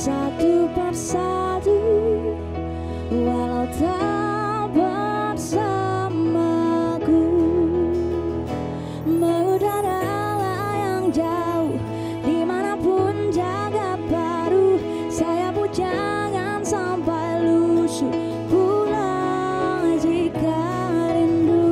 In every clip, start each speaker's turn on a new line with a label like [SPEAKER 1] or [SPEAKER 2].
[SPEAKER 1] satu persatu, walau tak bersamaku. Mengudara yang jauh, dimanapun jaga baru. Sayapmu jangan sampai lusuh, pulang jika rindu.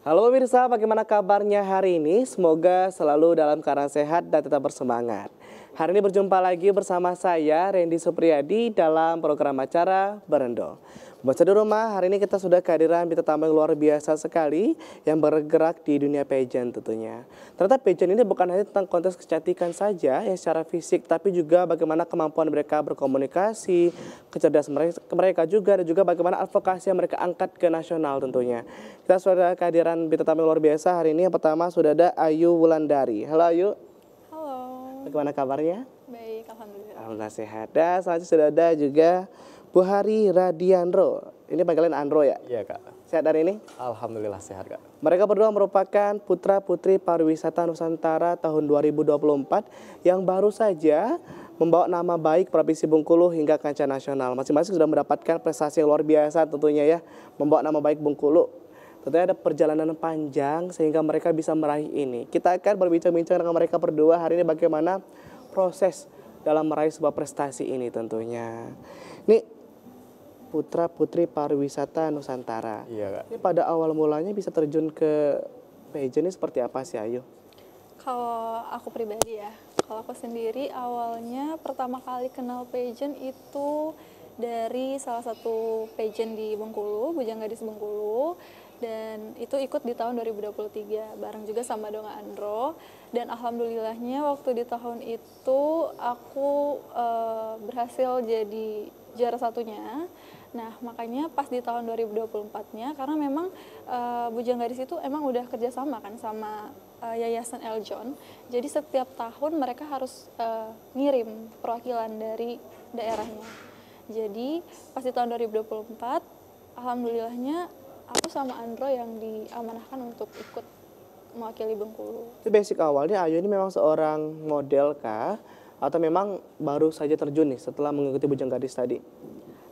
[SPEAKER 2] Halo pemirsa, bagaimana kabarnya hari ini? Semoga selalu dalam keadaan sehat dan tetap bersemangat. Hari ini berjumpa lagi bersama saya, Randy Supriyadi, dalam program acara Berendol. Pemirsa di rumah, hari ini kita sudah kehadiran bintang tamu yang luar biasa sekali yang bergerak di dunia pageant tentunya. Ternyata pageant ini bukan hanya tentang kontes kecantikan saja yang secara fisik, tapi juga bagaimana kemampuan mereka berkomunikasi, kecerdasan mereka juga, dan juga bagaimana advokasi yang mereka angkat ke nasional tentunya. Kita sudah kehadiran bintang tamu yang luar biasa hari ini. Yang pertama sudah ada Ayu Wulandari. Halo Ayu.
[SPEAKER 1] Halo.
[SPEAKER 2] Bagaimana kabarnya?
[SPEAKER 1] Baik, alhamdulillah.
[SPEAKER 2] Alhamdulillah sehat. Dan selanjutnya sudah ada juga Bu Hari Radiandro. Ini panggilan Andro ya?
[SPEAKER 3] Iya Kak.
[SPEAKER 2] Sehat hari ini?
[SPEAKER 3] Alhamdulillah sehat Kak.
[SPEAKER 2] Mereka berdua merupakan putra-putri pariwisata Nusantara tahun 2024 yang baru saja membawa nama baik Provinsi Bengkulu hingga kancah nasional. Masing-masing sudah mendapatkan prestasi yang luar biasa tentunya ya, membawa nama baik Bengkulu. Tentunya ada perjalanan panjang sehingga mereka bisa meraih ini. Kita akan berbincang-bincang dengan mereka berdua hari ini bagaimana proses dalam meraih sebuah prestasi ini tentunya. Ini putra-putri pariwisata Nusantara.
[SPEAKER 3] Iya Kak.
[SPEAKER 2] Ini pada awal mulanya bisa terjun ke pageant ini seperti apa sih Ayu?
[SPEAKER 4] Kalau aku pribadi ya, kalau aku sendiri awalnya pertama kali kenal pageant itu dari salah satu pageant di Bengkulu, Bujang Gadis Bengkulu, dan itu ikut di tahun 2023 bareng juga sama Donga Andro. Dan alhamdulillahnya waktu di tahun itu aku berhasil jadi juara satunya. Nah makanya pas di tahun 2024-nya, karena memang Bujang Gadis itu emang udah kerjasama kan sama Yayasan Eljon. Jadi setiap tahun mereka harus ngirim perwakilan dari daerahnya. Jadi pas di tahun 2024, alhamdulillahnya aku sama Andro yang diamanahkan untuk ikut mewakili Bengkulu.
[SPEAKER 2] Itu basic awalnya Ayu ini memang seorang model kah? Atau memang baru saja terjun nih setelah mengikuti Bujang Gadis tadi?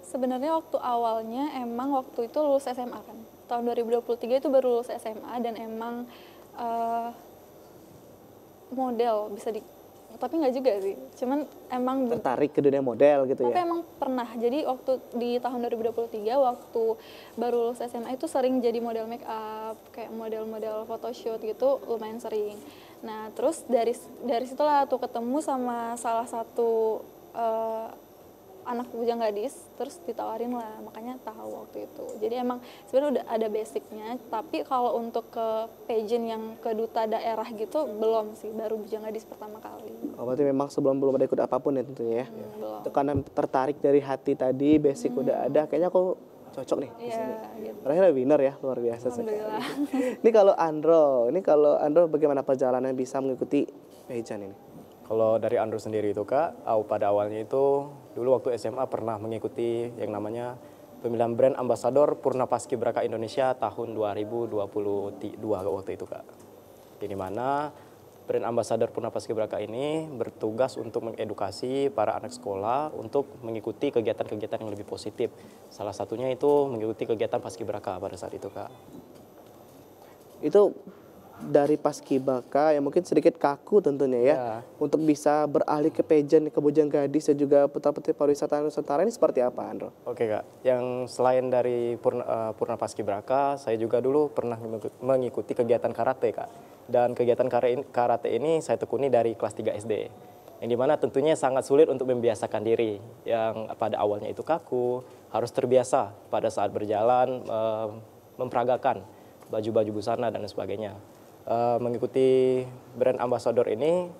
[SPEAKER 4] Sebenarnya waktu awalnya emang waktu itu lulus SMA kan. Tahun 2023 itu baru lulus SMA dan emang model bisa tapi nggak juga sih. Cuman emang
[SPEAKER 2] Tertarik ke dunia model gitu
[SPEAKER 4] tapi
[SPEAKER 2] ya?
[SPEAKER 4] emang pernah. Jadi waktu di tahun 2023 waktu baru lulus SMA itu sering jadi model make up, kayak model-model photoshoot gitu lumayan sering. Nah, terus dari situlah tuh ketemu sama salah satu anak Bujang Gadis, terus ditawarin lah, makanya tahu waktu itu. Jadi emang sebenarnya udah ada basicnya, tapi kalau untuk ke pageant yang ke duta daerah gitu belum sih, baru Bujang Gadis pertama kali.
[SPEAKER 2] Oh, berarti memang sebelum belum ada ikut apapun ya tentunya ya?
[SPEAKER 4] Belum.
[SPEAKER 2] Itu karena tertarik dari hati tadi, basic udah ada, kayaknya aku cocok nih di sini.
[SPEAKER 4] Gitu.
[SPEAKER 2] Terakhir winner ya, luar biasa sekali.
[SPEAKER 4] Alhamdulillah.
[SPEAKER 2] Ini kalau Andro bagaimana perjalanan bisa mengikuti pageant ini?
[SPEAKER 3] Kalau dari Andro sendiri itu Kak, pada awalnya itu dulu waktu SMA pernah mengikuti yang namanya pemilihan brand ambasador Purna Paskibraka Indonesia tahun 2022 waktu itu Kak. Di mana brand ambasador Purna Paskibraka ini bertugas untuk mengedukasi para anak sekolah untuk mengikuti kegiatan-kegiatan yang lebih positif. Salah satunya itu mengikuti kegiatan Paskibraka pada saat itu Kak.
[SPEAKER 2] Itu dari Paskibraka yang mungkin sedikit kaku tentunya ya, untuk bisa beralih ke pageant, ke Bujang Gadis dan juga putra-putri pariwisata Nusantara ini seperti apa Andro?
[SPEAKER 3] Oke Kak, yang selain dari Purna Paskibraka, saya juga dulu pernah mengikuti kegiatan karate Kak. Dan kegiatan karate ini saya tekuni dari kelas 3 SD. Yang dimana tentunya sangat sulit untuk membiasakan diri. Yang pada awalnya itu kaku, harus terbiasa pada saat berjalan, memperagakan baju-baju busana dan sebagainya. Mengikuti brand ambassador ini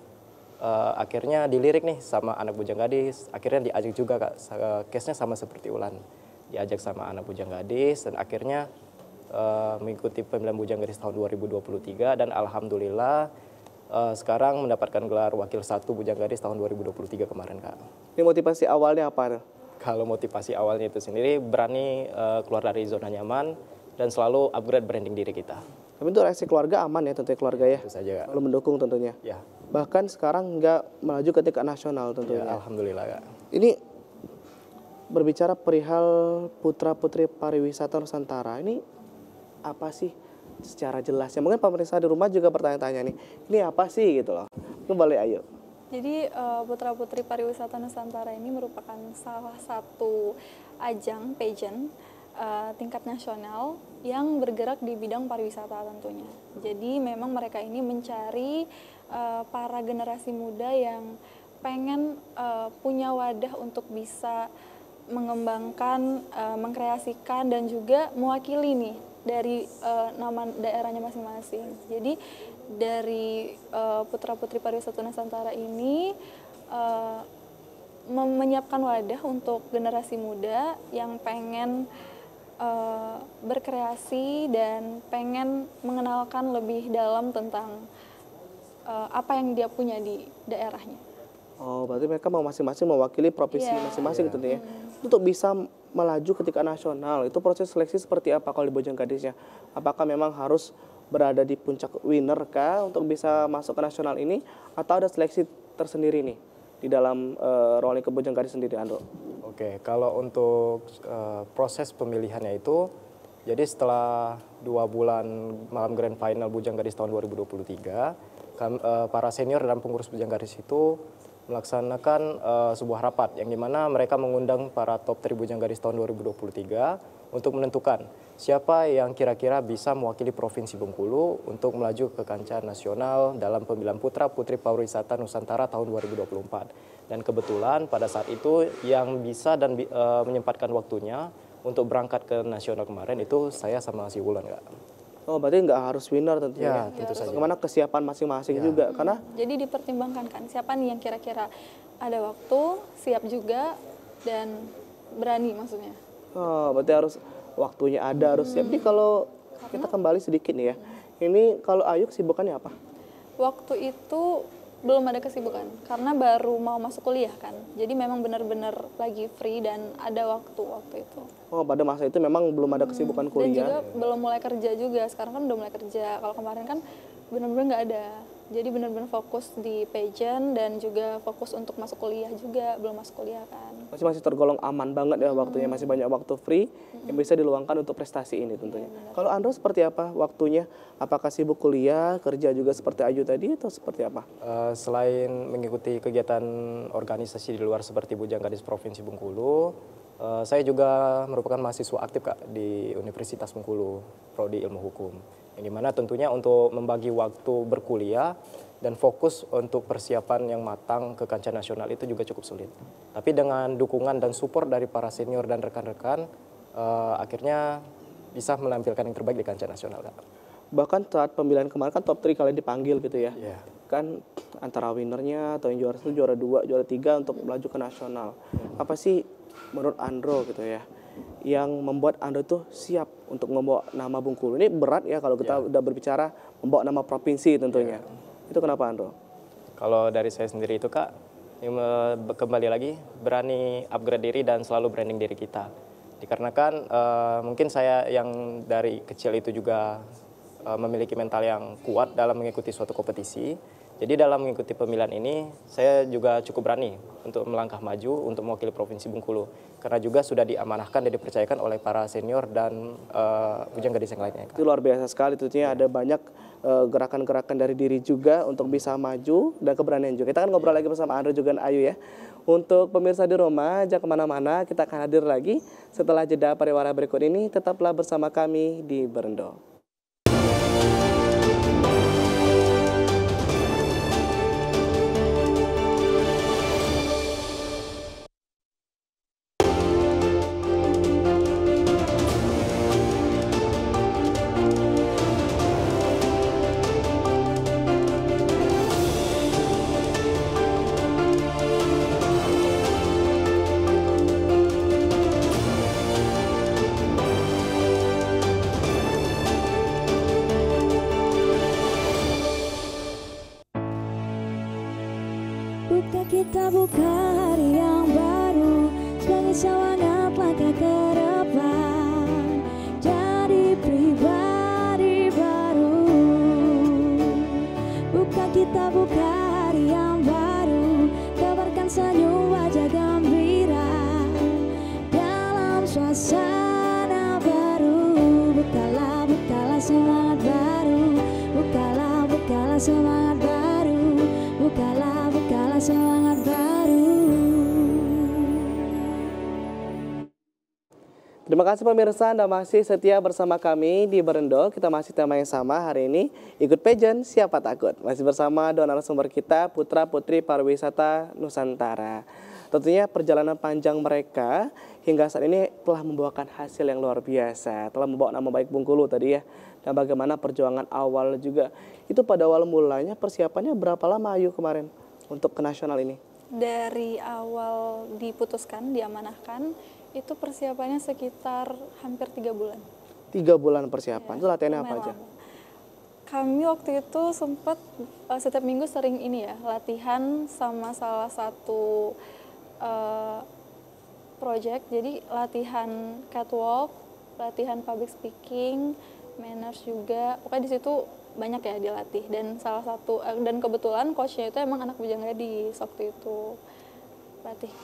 [SPEAKER 3] akhirnya dilirik nih sama anak Bujang Gadis, akhirnya diajak juga Kak, case-nya sama seperti Ulan, diajak sama anak Bujang Gadis dan akhirnya mengikuti pemilihan Bujang Gadis tahun 2023 dan alhamdulillah sekarang mendapatkan gelar wakil 1 Bujang Gadis tahun 2023 kemarin Kak.
[SPEAKER 2] Ini motivasi awalnya apa?
[SPEAKER 3] Kalau motivasi awalnya itu sendiri berani keluar dari zona nyaman dan selalu upgrade branding diri kita.
[SPEAKER 2] Tapi itu reaksi keluarga aman ya tentunya keluarga ya.
[SPEAKER 3] Itu saja, Kak.
[SPEAKER 2] Selalu mendukung tentunya.
[SPEAKER 3] Ya,
[SPEAKER 2] Bahkan sekarang nggak melaju ke tingkat nasional
[SPEAKER 3] ya,
[SPEAKER 2] tentunya.
[SPEAKER 3] alhamdulillah, Kak.
[SPEAKER 2] Ini berbicara perihal putra-putri pariwisata Nusantara, ini apa sih secara jelasnya? Mungkin pemirsa di rumah juga bertanya-tanya nih, ini apa sih gitu loh. Kembali ayo.
[SPEAKER 4] Jadi putra-putri pariwisata Nusantara ini merupakan salah satu ajang pageant tingkat nasional yang bergerak di bidang pariwisata tentunya. Jadi memang mereka ini mencari para generasi muda yang pengen punya wadah untuk bisa mengembangkan, mengkreasikan dan juga mewakili nih dari nama daerahnya masing-masing. Jadi dari putra-putri pariwisata Nusantara ini menyiapkan wadah untuk generasi muda yang pengen berkreasi dan pengen mengenalkan lebih dalam tentang apa yang dia punya di daerahnya.
[SPEAKER 2] Oh, berarti mereka mau masing-masing mewakili provinsi
[SPEAKER 4] Iya.
[SPEAKER 2] masing-masing gitu ya. Untuk bisa melaju ke tingkat nasional, itu proses seleksi seperti apa kalau di Bojonggadisnya? Apakah memang harus berada di puncak winner kah untuk bisa masuk ke nasional ini, atau ada seleksi tersendiri nih di dalam rolling ke Bojonggadis sendiri, Andro?
[SPEAKER 3] Oke, kalau untuk proses pemilihannya itu, jadi setelah 2 bulan malam Grand Final Bujanggadis tahun 2023, para senior dan pengurus Bujanggadis itu melaksanakan sebuah rapat yang dimana mereka mengundang para top 3 Bujanggadis tahun 2023 untuk menentukan siapa yang kira-kira bisa mewakili Provinsi Bengkulu untuk melaju ke kancah nasional dalam pemilihan putra putri pariwisata Nusantara tahun 2024. Dan kebetulan pada saat itu yang bisa dan menyempatkan waktunya untuk berangkat ke nasional kemarin itu saya sama si Wulan, Kak.
[SPEAKER 2] Oh, berarti nggak harus winner tentunya.
[SPEAKER 3] Ya, tentu saja.
[SPEAKER 2] Bagaimana kesiapan masing-masing juga, karena
[SPEAKER 4] Jadi dipertimbangkan kan siapa nih yang kira-kira ada waktu, siap juga dan berani maksudnya.
[SPEAKER 2] oh, berarti harus waktunya ada, harus siap. Jadi kalau kita kembali sedikit nih ya, ini kalau Ayu kesibukannya apa?
[SPEAKER 4] Waktu itu belum ada kesibukan karena baru mau masuk kuliah kan. Jadi memang benar-benar lagi free dan ada waktu itu.
[SPEAKER 2] Oh, pada masa itu memang belum ada kesibukan
[SPEAKER 4] Dan
[SPEAKER 2] kuliah.
[SPEAKER 4] juga belum mulai kerja juga. Sekarang kan udah mulai kerja. Kalau kemarin kan benar-benar nggak ada. Jadi benar-benar fokus di pageant dan juga fokus untuk masuk kuliah juga. Belum masuk kuliah kan.
[SPEAKER 2] Masih tergolong aman banget ya waktunya, masih banyak waktu free yang bisa diluangkan untuk prestasi ini tentunya. Kalau Andro seperti apa waktunya? Apakah sibuk kuliah, kerja juga seperti Ayu tadi, atau seperti apa?
[SPEAKER 3] Selain mengikuti kegiatan organisasi di luar seperti Bujanggadis Provinsi Bengkulu, saya juga merupakan mahasiswa aktif, Kak, di Universitas Bengkulu, Prodi Ilmu Hukum. Yang dimana tentunya untuk membagi waktu berkuliah dan fokus untuk persiapan yang matang ke kancah nasional itu juga cukup sulit. Tapi dengan dukungan dan support dari para senior dan rekan-rekan, akhirnya bisa menampilkan yang terbaik di kancah nasional, Kak.
[SPEAKER 2] Bahkan saat pemilihan kemarin kan top 3 kalian dipanggil gitu ya.
[SPEAKER 3] Iya.
[SPEAKER 2] Kan antara winnernya atau yang juara 1, juara 2, juara 3 untuk melaju ke nasional. Apa sih menurut Andro gitu ya, yang membuat Andro tuh siap untuk membawa nama Bengkulu? Ini berat ya kalau kita udah berbicara membawa nama provinsi tentunya. Itu kenapa, Andro?
[SPEAKER 3] Kalau dari saya sendiri itu, Kak, kembali lagi berani upgrade diri dan selalu branding diri kita. Dikarenakan mungkin saya yang dari kecil itu juga memiliki mental yang kuat dalam mengikuti suatu kompetisi. Jadi dalam mengikuti pemilihan ini, saya juga cukup berani untuk melangkah maju untuk mewakili Provinsi Bengkulu. Karena juga sudah diamanahkan dan dipercayakan oleh para senior dan Bujanggadis yang lainnya, Kak.
[SPEAKER 2] Itu luar biasa sekali, tentunya ada banyak gerakan-gerakan dari diri juga untuk bisa maju dan keberanian juga. Kita akan ngobrol lagi bersama Andro juga dan Ayu ya. Untuk pemirsa di rumah, jangan kemana-mana, kita akan hadir lagi setelah jeda pariwara berikut ini. Tetaplah bersama kami di Berendo.
[SPEAKER 1] Kita buka hari yang baru sebagai semangat langkah ke depan, jadi pribadi baru semangat baru. Bukalah, bukalah semangat baru. Bukalah, bukalah semangat baru.
[SPEAKER 2] Terima kasih pemirsa, Anda masih setia bersama kami di Berendo. Kita masih tema yang sama hari ini, ikut pageant siapa takut. Masih bersama dua narasumber kita, Putra Putri Pariwisata Nusantara. Tentunya perjalanan panjang mereka hingga saat ini telah membawakan hasil yang luar biasa. Telah membawa nama baik Bengkulu tadi ya. Dan bagaimana perjuangan awal juga. Itu pada awal mulanya persiapannya berapa lama Ayu kemarin untuk ke nasional ini?
[SPEAKER 4] Dari awal diputuskan, diamanahkan, itu persiapannya sekitar hampir 3 bulan.
[SPEAKER 2] 3 bulan persiapan, itu latihannya apa aja?
[SPEAKER 4] Lama. Kami waktu itu sempat setiap minggu sering ini ya, latihan sama salah satu project. Jadi latihan catwalk, latihan public speaking, manners juga. Pokoknya di situ banyak ya dilatih. Dan salah satu dan kebetulan coachnya itu emang anak Bujang Gadis waktu itu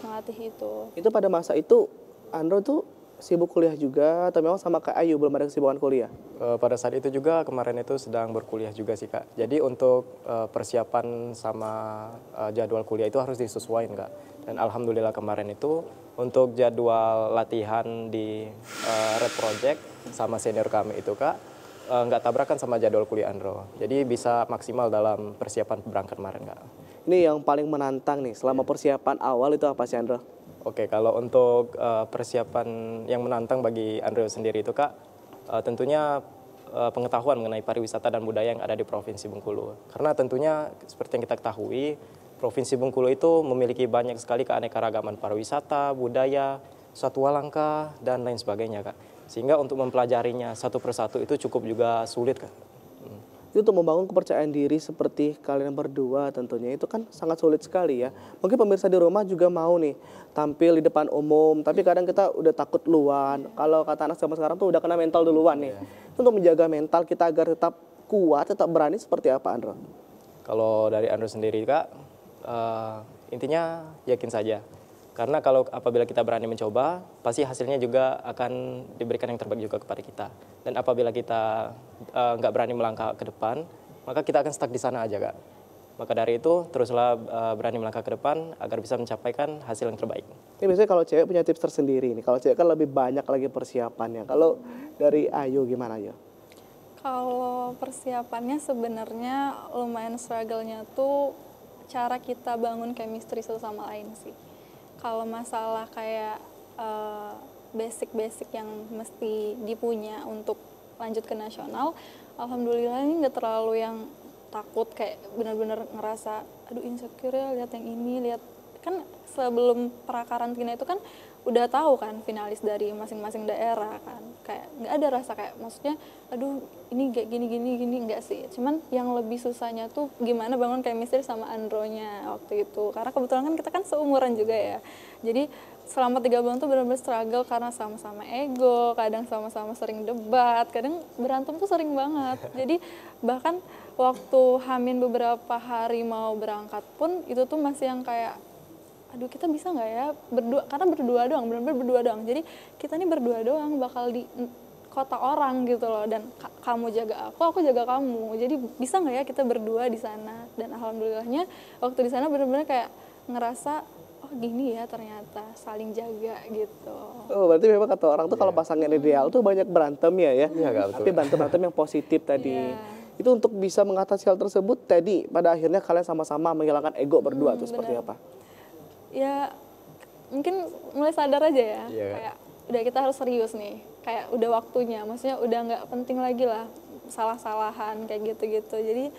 [SPEAKER 4] ngelatih itu.
[SPEAKER 2] Itu pada masa itu Andro tuh sibuk kuliah juga atau memang sama kayak Ayu belum ada kesibukan kuliah?
[SPEAKER 3] Pada saat itu juga kemarin itu sedang berkuliah juga sih Kak. Jadi untuk persiapan sama jadwal kuliah itu harus disesuaikan Kak. Dan alhamdulillah kemarin itu untuk jadwal latihan di Red Project sama senior kami itu Kak nggak tabrakan sama jadwal kuliah Andro. Jadi bisa maksimal dalam persiapan berangkat kemarin Kak.
[SPEAKER 2] Ini yang paling menantang nih selama persiapan awal itu apa sih Andro?
[SPEAKER 3] Oke, kalau untuk persiapan yang menantang bagi Andro sendiri itu Kak, tentunya pengetahuan mengenai pariwisata dan budaya yang ada di Provinsi Bengkulu. Karena tentunya seperti yang kita ketahui, Provinsi Bengkulu itu memiliki banyak sekali keanekaragaman pariwisata, budaya, satwa langka, dan lain sebagainya Kak. Sehingga untuk mempelajarinya satu persatu itu cukup juga sulit Kak.
[SPEAKER 2] Itu untuk membangun kepercayaan diri seperti kalian berdua tentunya itu kan sangat sulit sekali ya. Mungkin pemirsa di rumah juga mau nih tampil di depan umum, tapi kadang kita udah takut duluan. Kalau kata anak zaman sekarang tuh udah kena mental duluan nih. Itu untuk menjaga mental kita agar tetap kuat, tetap berani seperti apa Andro?
[SPEAKER 3] Kalau dari Andro sendiri Kak, intinya yakin saja. Karena kalau apabila kita berani mencoba, pasti hasilnya juga akan diberikan yang terbaik juga kepada kita. Dan apabila kita nggak berani melangkah ke depan, maka kita akan stuck di sana aja Kak. Maka dari itu teruslah berani melangkah ke depan agar bisa mencapaikan hasil yang terbaik.
[SPEAKER 2] Ini biasanya kalau cewek punya tips tersendiri nih. Kalau cewek kan lebih banyak lagi persiapannya. Kalau dari Ayu gimana Ayu?
[SPEAKER 4] Kalau persiapannya sebenarnya lumayan struggle-nya tuh cara kita bangun chemistry satu sama lain sih. Kalau masalah kayak basic-basic yang mesti dipunya untuk lanjut ke nasional, alhamdulillah ini nggak terlalu yang takut kayak benar-benar ngerasa aduh insecure ya lihat yang ini, lihat kan sebelum prakarantina itu kan udah tahu kan finalis dari masing-masing daerah kan, kayak nggak ada rasa kayak maksudnya aduh ini kayak gini nggak sih, cuman yang lebih susahnya tuh gimana bangun chemistry sama Andronya waktu itu, karena kebetulan kan kita kan seumuran juga ya, jadi selama 3 bulan tuh benar-benar struggle karena sama-sama ego, kadang sama-sama sering debat, kadang berantem tuh sering banget, jadi bahkan waktu Hamin beberapa hari mau berangkat pun itu tuh masih yang kayak aduh kita bisa nggak ya berdua, karena berdua doang, benar-benar berdua doang, jadi kita nih berdua doang bakal di kota orang gitu loh, dan kamu jaga aku jaga kamu, jadi bisa nggak ya kita berdua di sana, dan alhamdulillahnya waktu di sana benar-benar kayak ngerasa oh gini ya ternyata saling jaga gitu.
[SPEAKER 2] Oh berarti memang kata orang tuh kalau pasangan ideal tuh banyak berantem ya?
[SPEAKER 3] Iya, betul.
[SPEAKER 2] Tapi berantem yang positif tadi. Itu untuk bisa mengatasi hal tersebut tadi pada akhirnya kalian sama-sama menghilangkan ego berdua tuh seperti apa?
[SPEAKER 4] Ya mungkin mulai sadar aja ya, kayak udah kita harus serius nih, kayak udah waktunya, maksudnya udah nggak penting lagi lah salah-salahan kayak gitu-gitu, jadi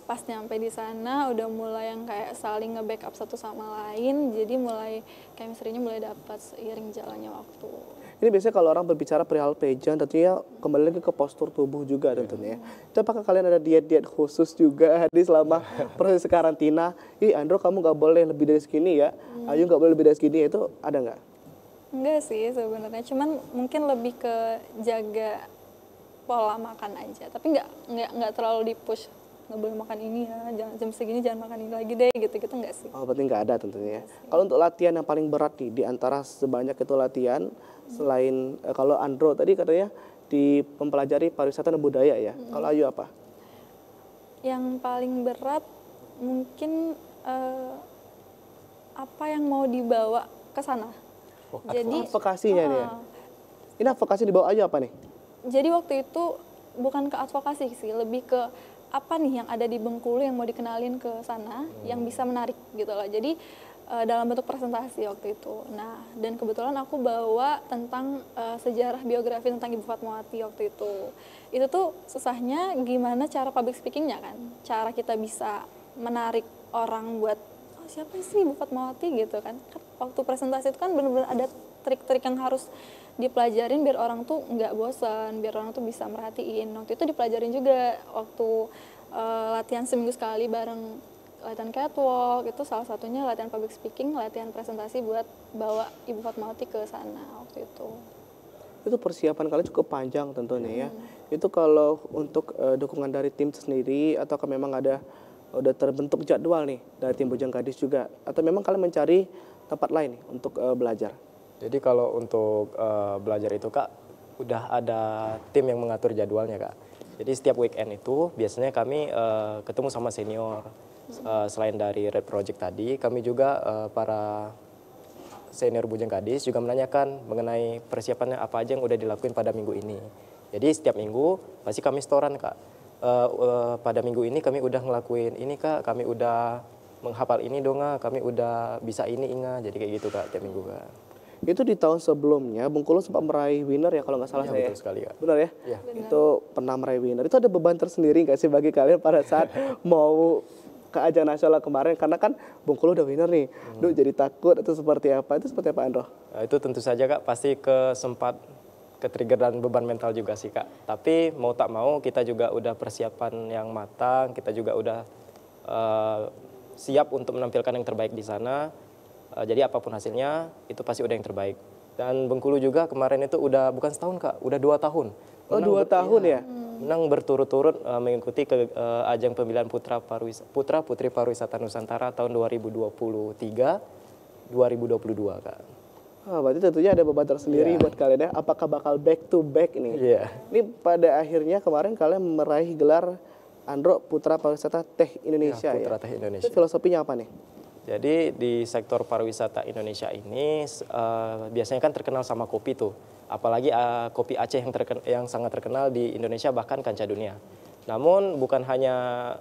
[SPEAKER 4] pas nyampe di sana udah mulai yang kayak saling nge-backup satu sama lain, jadi mulai chemistry-nya mulai dapat seiring jalannya waktu.
[SPEAKER 2] Ini biasanya kalau orang berbicara perihal pageant tentunya kembali lagi ke postur tubuh juga tentunya. Itu apakah kalian ada diet-diet khusus juga di selama proses karantina? Ih Andro kamu nggak boleh lebih dari segini ya, Ayu nggak boleh lebih dari segini, itu ada nggak?
[SPEAKER 4] Enggak sih sebenarnya, cuman mungkin lebih ke jaga pola makan aja, tapi nggak terlalu di-push. Nggak boleh makan ini ya, jangan jam segini jangan makan ini lagi deh, gitu-gitu nggak sih.
[SPEAKER 2] Oh berarti nggak ada tentunya ya. Kalau untuk latihan yang paling berat nih, di antara sebanyak itu latihan, selain kalau Andro tadi katanya di mempelajari pariwisata dan budaya ya. Kalau Ayu apa?
[SPEAKER 4] Yang paling berat mungkin apa yang mau dibawa ke sana. Jadi
[SPEAKER 2] Advokasinya nih ya. Ini advokasi dibawa Ayu apa nih?
[SPEAKER 4] jadi waktu itu bukan ke advokasi sih, lebih ke apa nih yang ada di Bengkulu yang mau dikenalin ke sana yang bisa menarik gitu loh. Jadi dalam bentuk presentasi waktu itu. Nah, dan kebetulan aku bawa tentang sejarah biografi tentang Ibu Fatmawati waktu itu. Itu tuh susahnya gimana cara public speakingnya kan. Cara kita bisa menarik orang buat, oh siapa sih Ibu Fatmawati gitu kan. Waktu presentasi itu kan benar-benar ada trik-trik yang harus dipelajarin biar orang tuh nggak bosan, biar orang tuh bisa merhatiin. Waktu itu dipelajarin juga waktu latihan seminggu sekali bareng latihan catwalk, itu salah satunya latihan public speaking, latihan presentasi buat bawa Ibu Fatmawati ke sana waktu itu.
[SPEAKER 2] Itu persiapan kalian cukup panjang tentunya ya. Itu kalau untuk dukungan dari tim sendiri atau memang udah terbentuk jadwal nih dari tim Bujang Gadis juga, atau memang kalian mencari tempat lain nih untuk belajar?
[SPEAKER 3] Jadi kalau untuk belajar itu Kak, udah ada tim yang mengatur jadwalnya Kak. Jadi setiap weekend itu biasanya kami ketemu sama senior. Selain dari Red Project tadi, kami juga para senior Bujang Gadis juga menanyakan mengenai persiapannya apa aja yang udah dilakuin pada minggu ini. Jadi setiap minggu pasti kami setoran Kak. Pada minggu ini kami udah ngelakuin ini Kak, kami udah menghafal ini dong Kak, kami udah bisa ini Inga. Jadi kayak gitu Kak tiap minggu Kak.
[SPEAKER 2] Itu di tahun sebelumnya Bengkulu sempat meraih winner ya kalau nggak salah
[SPEAKER 3] Iya,
[SPEAKER 2] saya.
[SPEAKER 3] betul sekali Kak.
[SPEAKER 2] Benar ya?
[SPEAKER 3] Iya.
[SPEAKER 2] Itu pernah meraih winner. Itu ada beban tersendiri nggak sih bagi kalian pada saat mau ke ajang nasional kemarin? Karena kan Bengkulu udah winner nih. Duh jadi takut atau seperti apa? Itu seperti apa Andro?
[SPEAKER 3] Itu tentu saja Kak pasti sempat ke-trigger dan beban mental juga sih Kak. Tapi mau tak mau kita juga udah persiapan yang matang, kita juga udah siap untuk menampilkan yang terbaik di sana. Jadi apapun hasilnya itu pasti udah yang terbaik. Dan Bengkulu juga kemarin itu udah bukan setahun Kak, udah 2 tahun.
[SPEAKER 2] Oh 2 tahun ya?
[SPEAKER 3] Menang berturut-turut mengikuti ajang pemilihan Putra Putri Pariwisata Nusantara tahun 2023-2022 Kak.
[SPEAKER 2] Berarti tentunya ada beban tersendiri buat kalian ya. Apakah bakal back to back nih?
[SPEAKER 3] Iya.
[SPEAKER 2] Ini pada akhirnya kemarin kalian meraih gelar Andro Putra Pariwisata Teh Indonesia ya?
[SPEAKER 3] Putra Teh Indonesia.
[SPEAKER 2] Itu filosofinya apa nih?
[SPEAKER 3] Jadi di sektor pariwisata Indonesia ini biasanya kan terkenal sama kopi tuh. Apalagi kopi Aceh yang sangat terkenal di Indonesia bahkan kancah dunia. Namun bukan hanya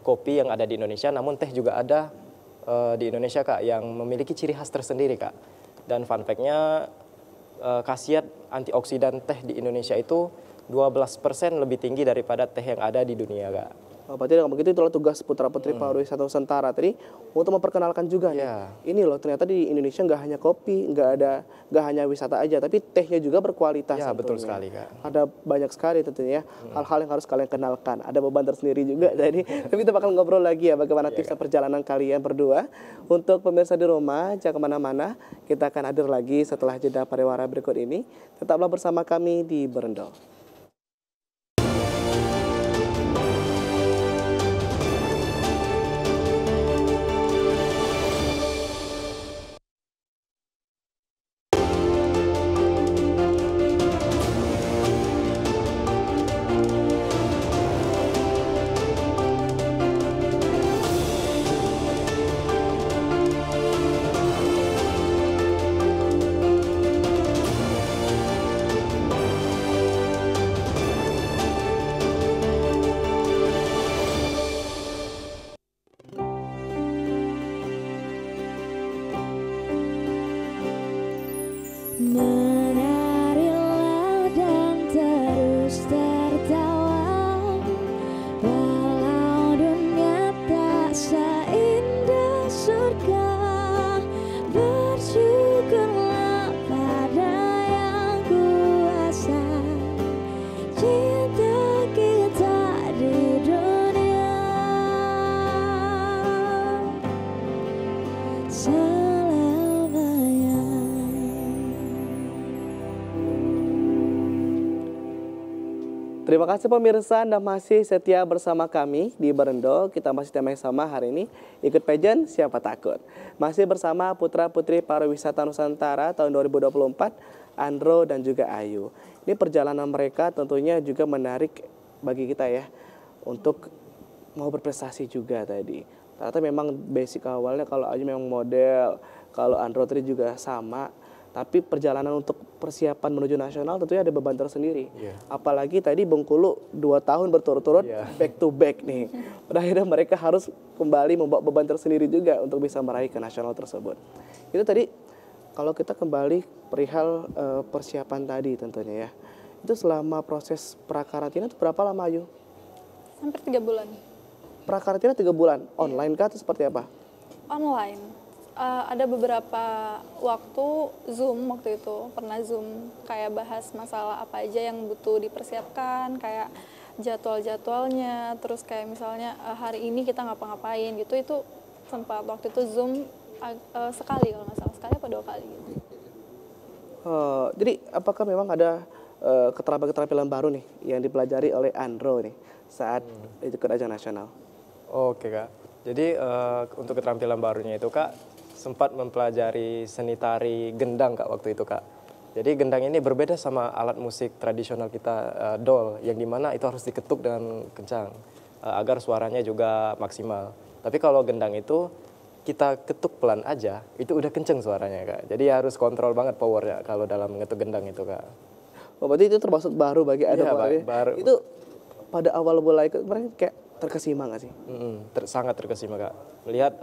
[SPEAKER 3] kopi yang ada di Indonesia, namun teh juga ada di Indonesia Kak yang memiliki ciri khas tersendiri Kak. Dan fun fact-nya khasiat antioksidan teh di Indonesia itu 12% lebih tinggi daripada teh yang ada di dunia Kak.
[SPEAKER 2] Berarti dengan begitu itulah tugas Putra Putri Pariwisata Nusantara tadi untuk memperkenalkan juga nih. Ini loh ternyata di Indonesia nggak hanya kopi, nggak hanya wisata aja, tapi tehnya juga berkualitas.
[SPEAKER 3] Ya betul
[SPEAKER 2] tentunya.
[SPEAKER 3] sekali Kak.
[SPEAKER 2] Ada banyak sekali tentunya hal-hal yang harus kalian kenalkan. Ada beban tersendiri juga. Jadi tapi kita bakal ngobrol lagi ya bagaimana tips perjalanan kalian berdua. Untuk pemirsa di rumah jangan kemana-mana. Kita akan hadir lagi setelah jeda pariwara berikut ini. Tetaplah bersama kami di Berendau. Terima kasih pemirsa Anda masih setia bersama kami di Berendo. Kita masih tema yang sama hari ini. Ikut pageant siapa takut. Masih bersama putra-putri pariwisata Nusantara tahun 2024, Andro dan juga Ayu. Ini perjalanan mereka tentunya juga menarik bagi kita ya. Untuk mau berprestasi juga tadi. Ternyata memang basic awalnya kalau Ayu memang model, kalau Andro tadi juga sama. Tapi perjalanan untuk persiapan menuju nasional tentunya ada beban tersendiri. Apalagi tadi Bengkulu 2 tahun berturut-turut back to back nih. Pada akhirnya mereka harus kembali membawa beban tersendiri juga untuk bisa meraih ke nasional tersebut. Itu tadi kalau kita kembali perihal persiapan tadi tentunya ya. Itu selama proses prakarantina itu berapa lama Ayu?
[SPEAKER 4] Hampir 3 bulan.
[SPEAKER 2] Prakarantina 3 bulan, online kah atau seperti apa?
[SPEAKER 4] Online. Ada beberapa waktu Zoom waktu itu, pernah Zoom kayak bahas masalah apa aja yang butuh dipersiapkan, kayak jadwal-jadwalnya, terus kayak misalnya hari ini kita ngapa-ngapain gitu, itu sempat waktu itu Zoom sekali kalau nggak salah, sekali apa 2 kali gitu.
[SPEAKER 2] Jadi apakah memang ada keterampilan baru nih yang dipelajari oleh Andro nih saat ikut ajang nasional?
[SPEAKER 3] Oke Kak, jadi untuk keterampilan barunya itu Kak, sempat mempelajari seni tari gendang Kak waktu itu Kak. Jadi gendang ini berbeda sama alat musik tradisional kita dol, yang dimana itu harus diketuk dengan kencang agar suaranya juga maksimal. Tapi kalau gendang itu kita ketuk pelan aja, itu udah kenceng suaranya Kak. Jadi harus kontrol banget powernya kalau dalam ngetuk gendang itu Kak.
[SPEAKER 2] Oh, berarti itu termasuk baru bagi Anda Pak?
[SPEAKER 3] Baru.
[SPEAKER 2] Itu pada awal mulai ikut mereka kayak terkesima nggak sih?
[SPEAKER 3] Sangat terkesima Kak. Melihat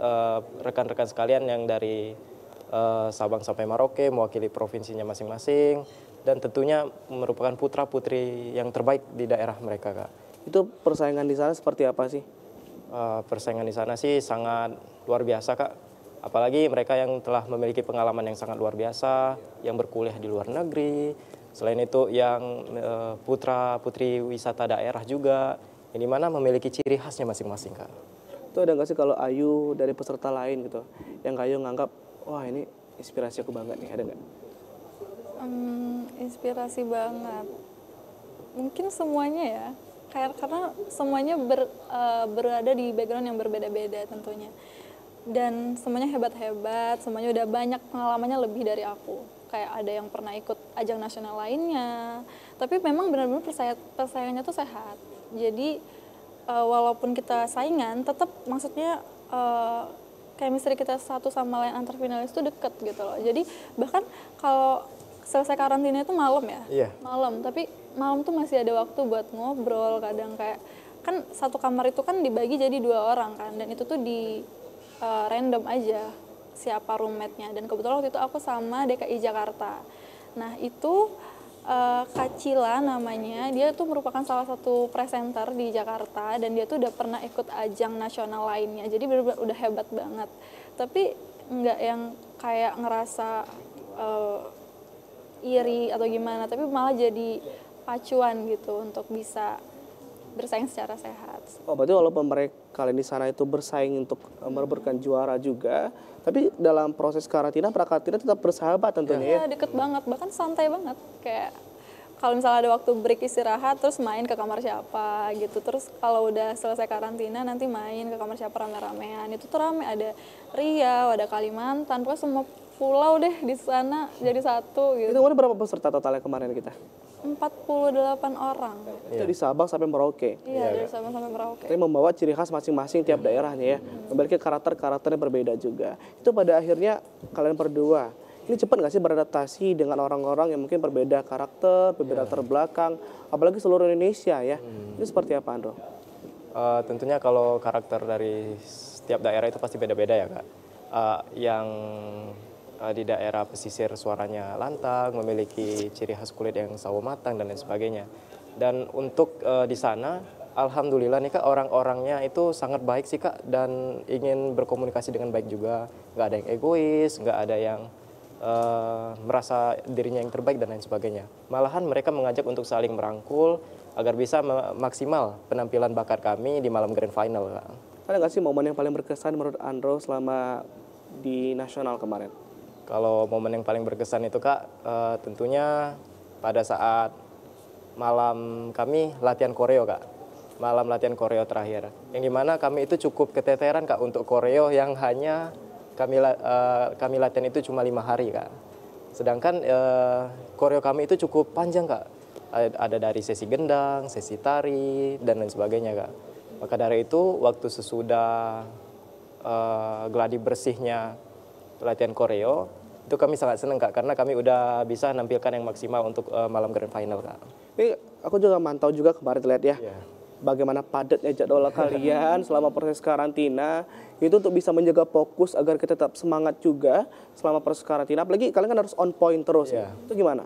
[SPEAKER 3] rekan-rekan sekalian yang dari Sabang sampai Merauke mewakili provinsinya masing-masing, dan tentunya merupakan putra-putri yang terbaik di daerah mereka Kak.
[SPEAKER 2] Itu persaingan di sana seperti apa sih?
[SPEAKER 3] Persaingan di sana sih sangat luar biasa Kak. Apalagi mereka yang telah memiliki pengalaman yang sangat luar biasa, yang berkuliah di luar negeri. Selain itu yang putra-putri wisata daerah juga, yang dimana memiliki ciri khasnya masing-masing Kak.
[SPEAKER 2] Itu ada nggak sih kalau Ayu dari peserta lain gitu, yang Ayu nganggap, wah ini inspirasi aku banget nih, ada nggak?
[SPEAKER 4] Inspirasi banget. Mungkin semuanya ya, karena semuanya berada di background yang berbeda-beda tentunya. Dan semuanya hebat-hebat, semuanya udah banyak pengalamannya lebih dari aku. Kayak ada yang pernah ikut ajang nasional lainnya, tapi memang benar-benar persaingannya tuh sehat. Jadi walaupun kita saingan, tetap maksudnya chemistry kita satu sama lain antar finalis itu deket gitu loh. Jadi bahkan kalau selesai karantina itu malam ya, malam. Tapi malam tuh masih ada waktu buat ngobrol. Kadang kayak kan satu kamar itu kan dibagi jadi 2 orang kan, dan itu tuh di random aja siapa roommate-nya. Dan kebetulan waktu itu aku sama DKI Jakarta. Nah itu Kak Cila namanya, dia tuh merupakan salah satu presenter di Jakarta, dan dia tuh udah pernah ikut ajang nasional lainnya, jadi benar-benar udah hebat banget. Tapi nggak yang kayak ngerasa iri atau gimana, tapi malah jadi pacuan gitu untuk bisa bersaing secara sehat.
[SPEAKER 2] Oh, berarti walaupun mereka kalian di sana itu bersaing untuk merebutkan juara juga, tapi dalam proses prakarantina tetap bersahabat tentunya ya?
[SPEAKER 4] Iya, deket banget, bahkan santai banget. Kayak kalau misalnya ada waktu break istirahat, terus main ke kamar siapa gitu. Terus kalau udah selesai karantina, nanti main ke kamar siapa rame-ramean. Itu tuh rame, ada Riau, ada Kalimantan, pokoknya semua pulau deh di sana jadi satu gitu.
[SPEAKER 2] Itu kemarin berapa peserta totalnya kemarin kita?
[SPEAKER 4] 48 orang.
[SPEAKER 2] Dari Sabang sampai Merauke.
[SPEAKER 4] Iya, dari Sabang sampai Merauke.
[SPEAKER 2] Tapi membawa ciri khas masing-masing tiap daerahnya ya. Memiliki karakter-karakternya berbeda juga. Itu pada akhirnya kalian berdua, ini cepat nggak sih beradaptasi dengan orang-orang yang mungkin berbeda karakter, berbeda latar belakang, apalagi seluruh Indonesia ya. Itu seperti apa Andro?
[SPEAKER 3] Tentunya kalau karakter dari setiap daerah itu pasti beda-beda ya Kak. Yang di daerah pesisir suaranya lantang, memiliki ciri khas kulit yang sawo matang dan lain sebagainya. Dan untuk di sana, alhamdulillah nih Kak, orang-orangnya itu sangat baik sih Kak, dan ingin berkomunikasi dengan baik juga. Nggak ada yang egois, nggak ada yang merasa dirinya yang terbaik dan lain sebagainya. Malahan mereka mengajak untuk saling merangkul agar bisa maksimal penampilan bakat kami di malam grand final Kak.
[SPEAKER 2] Ada nggak sih momen yang paling berkesan menurut Andro selama di nasional kemarin?
[SPEAKER 3] Kalau momen yang paling berkesan itu Kak, tentunya pada saat malam kami latihan koreo Kak. Malam latihan koreo terakhir. Yang dimana kami itu cukup keteteran Kak untuk koreo yang hanya kami latihan itu cuma 5 hari Kak. Sedangkan koreo kami itu cukup panjang Kak. Ada dari sesi gendang, sesi tari, dan lain sebagainya Kak. Maka dari itu waktu sesudah gladi bersihnya latihan koreo, itu kami sangat senang Kak, karena kami udah bisa nampilkan yang maksimal untuk malam grand final Kak.
[SPEAKER 2] Ini aku juga mantau juga kemarin lihat ya.
[SPEAKER 3] Iya.
[SPEAKER 2] Bagaimana padatnya jadwal kalian selama proses karantina. Itu untuk bisa menjaga fokus agar kita tetap semangat juga selama proses karantina. Apalagi kalian kan harus on point terus.
[SPEAKER 3] Iya.
[SPEAKER 2] Itu gimana?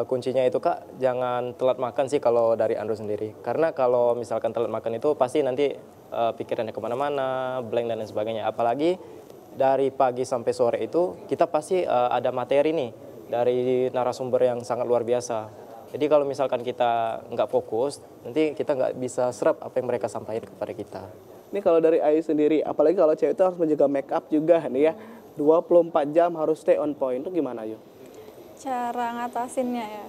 [SPEAKER 3] Kuncinya itu Kak, jangan telat makan sih kalau dari Andro sendiri. Karena kalau misalkan telat makan itu pasti nanti pikirannya kemana-mana, blank dan lain sebagainya. Apalagi dari pagi sampai sore itu kita pasti ada materi nih dari narasumber yang sangat luar biasa. Jadi kalau misalkan kita nggak fokus, nanti kita nggak bisa serap apa yang mereka sampaikan kepada kita.
[SPEAKER 2] Ini kalau dari Ayu sendiri, apalagi kalau cewek itu harus menjaga make up juga nih ya. 24 jam harus stay on point. Itu gimana Ayu?
[SPEAKER 4] Cara ngatasinnya ya,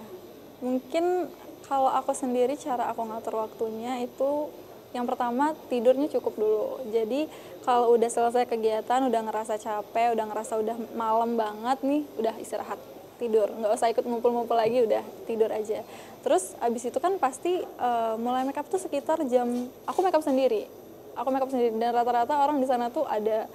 [SPEAKER 4] mungkin kalau aku sendiri cara aku ngatur waktunya itu yang pertama tidurnya cukup dulu. Jadi kalau udah selesai kegiatan, udah ngerasa capek, udah ngerasa udah malam banget nih, udah istirahat, tidur, nggak usah ikut ngumpul-ngumpul lagi, udah tidur aja. Terus abis itu kan pasti mulai makeup tuh sekitar jam, aku makeup sendiri dan rata-rata orang di sana tuh ada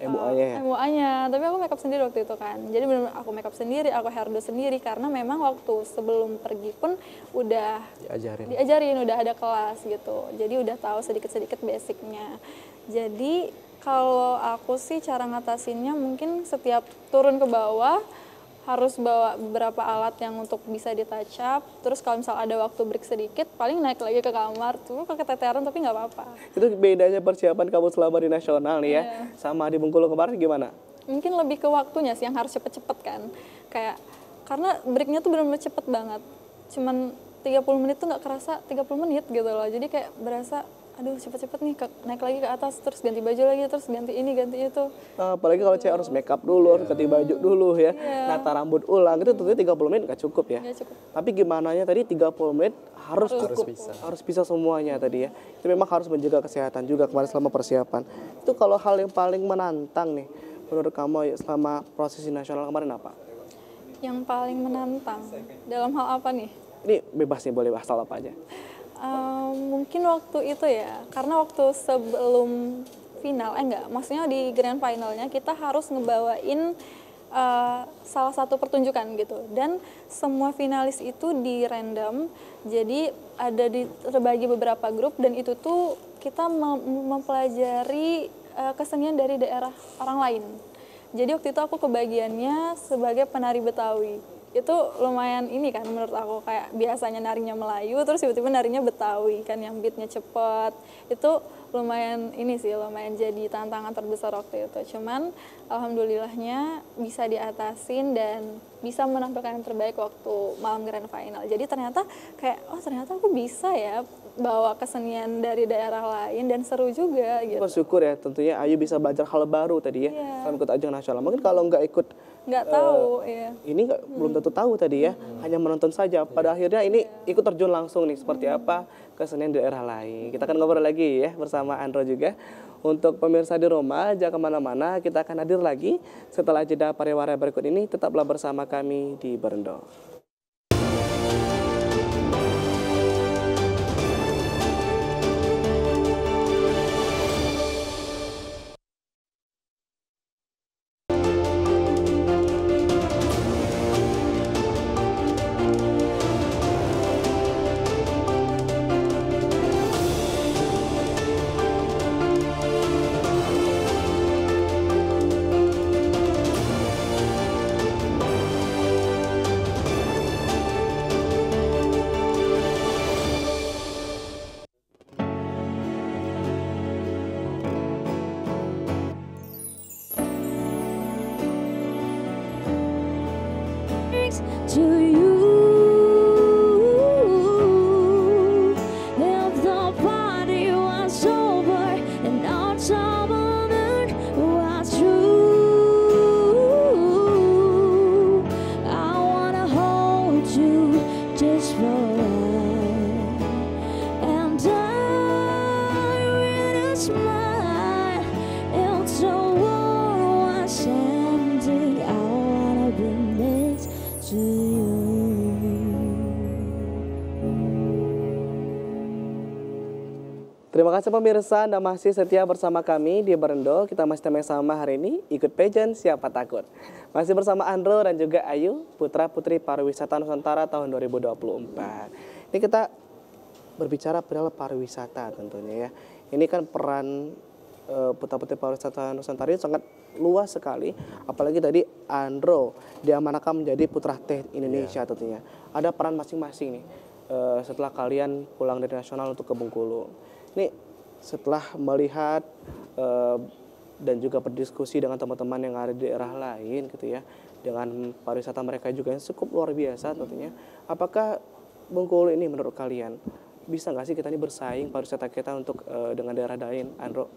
[SPEAKER 4] MUA-nya, tapi aku makeup sendiri waktu itu kan. Jadi benar-benar aku makeup sendiri, aku hairdo sendiri, karena memang waktu sebelum pergi pun udah diajarin, udah ada kelas gitu. Jadi udah tahu sedikit-sedikit basicnya. Jadi kalau aku sih cara ngatasinnya mungkin setiap turun ke bawah harus bawa beberapa alat yang untuk bisa di-touch up. Terus kalau misal ada waktu break sedikit, paling naik lagi ke kamar. Tuh keteteran tapi nggak apa-apa.
[SPEAKER 2] Itu bedanya persiapan kamu selama di nasional nih ya, sama di Bengkulu kemarin gimana?
[SPEAKER 4] Mungkin lebih ke waktunya sih yang harus cepet-cepet kan. Kayak karena breaknya tuh benar-benar cepet banget. Cuman 30 menit tuh nggak kerasa 30 menit gitu loh. Jadi kayak berasa aduh cepet-cepet nih naik lagi ke atas, terus ganti baju lagi, terus ganti ini ganti itu.
[SPEAKER 2] Apalagi kalau cewek harus make up dulu, harus ganti baju dulu ya, nata rambut ulang, itu tentunya 30 menit nggak cukup ya.
[SPEAKER 4] Nggak cukup.
[SPEAKER 2] Tapi gimana nya tadi 30 menit harus cukup, harus bisa semuanya tadi ya. Itu memang harus menjaga kesehatan juga kemarin selama persiapan. Itu kalau hal yang paling menantang nih menurut kamu ya, selama prosesi nasional kemarin apa?
[SPEAKER 4] Yang paling menantang dalam hal apa nih?
[SPEAKER 2] Ini bebas nih, boleh asal apa aja.
[SPEAKER 4] Mungkin waktu itu ya, karena waktu sebelum final, maksudnya di grand finalnya kita harus ngebawain salah satu pertunjukan gitu. Dan semua finalis itu di random, jadi terbagi beberapa grup, dan itu tuh kita mempelajari kesenian dari daerah orang lain. Jadi waktu itu aku kebagiannya sebagai penari Betawi. Itu lumayan ini kan menurut aku, kayak biasanya narinya Melayu terus tiba-tiba narinya Betawi kan yang beatnya cepet. Itu lumayan ini sih, lumayan jadi tantangan terbesar waktu itu. Cuman alhamdulillahnya bisa diatasin dan bisa menampilkan yang terbaik waktu malam grand final. Jadi ternyata kayak ternyata aku bisa ya bawa kesenian dari daerah lain dan seru juga gitu.
[SPEAKER 2] Bersyukur ya, tentunya Ayu bisa belajar hal baru tadi ya, selama ikut ajang nasional. Mungkin kalau nggak ikut
[SPEAKER 4] tahu
[SPEAKER 2] ini belum tentu tahu tadi ya, hanya menonton saja. Pada akhirnya ini ikut terjun langsung nih seperti apa kesenian daerah lain. Kita akan ngobrol lagi ya bersama Andro juga. Untuk pemirsa di rumah, jangan kemana-mana, kita akan hadir lagi setelah jeda pariwara berikut ini. Tetaplah bersama kami di Berendo.
[SPEAKER 1] die with a smile. It's a war was ending. I wanna be next to you.
[SPEAKER 2] Terima kasih pemirsa, Anda masih setia bersama kami di Berendo. Kita masih sama hari ini, ikut pageant Siapa Takut. Masih bersama Andro dan juga Ayu, putra-putri pariwisata Nusantara tahun 2024. Ini kita berbicara perihal pariwisata tentunya ya. Ini kan peran putra-putri pariwisata Nusantara ini sangat luas sekali. Apalagi tadi Andro diamanahkan menjadi putra teh Indonesia tentunya. Ada peran masing-masing nih setelah kalian pulang dari nasional untuk ke Bengkulu. Ini setelah melihat dan juga berdiskusi dengan teman-teman yang ada di daerah lain gitu ya, dengan pariwisata mereka juga yang cukup luar biasa tentunya. Apakah Bengkulu ini menurut kalian bisa nggak sih kita ini bersaing pariwisata kita untuk dengan daerah lain, Andro?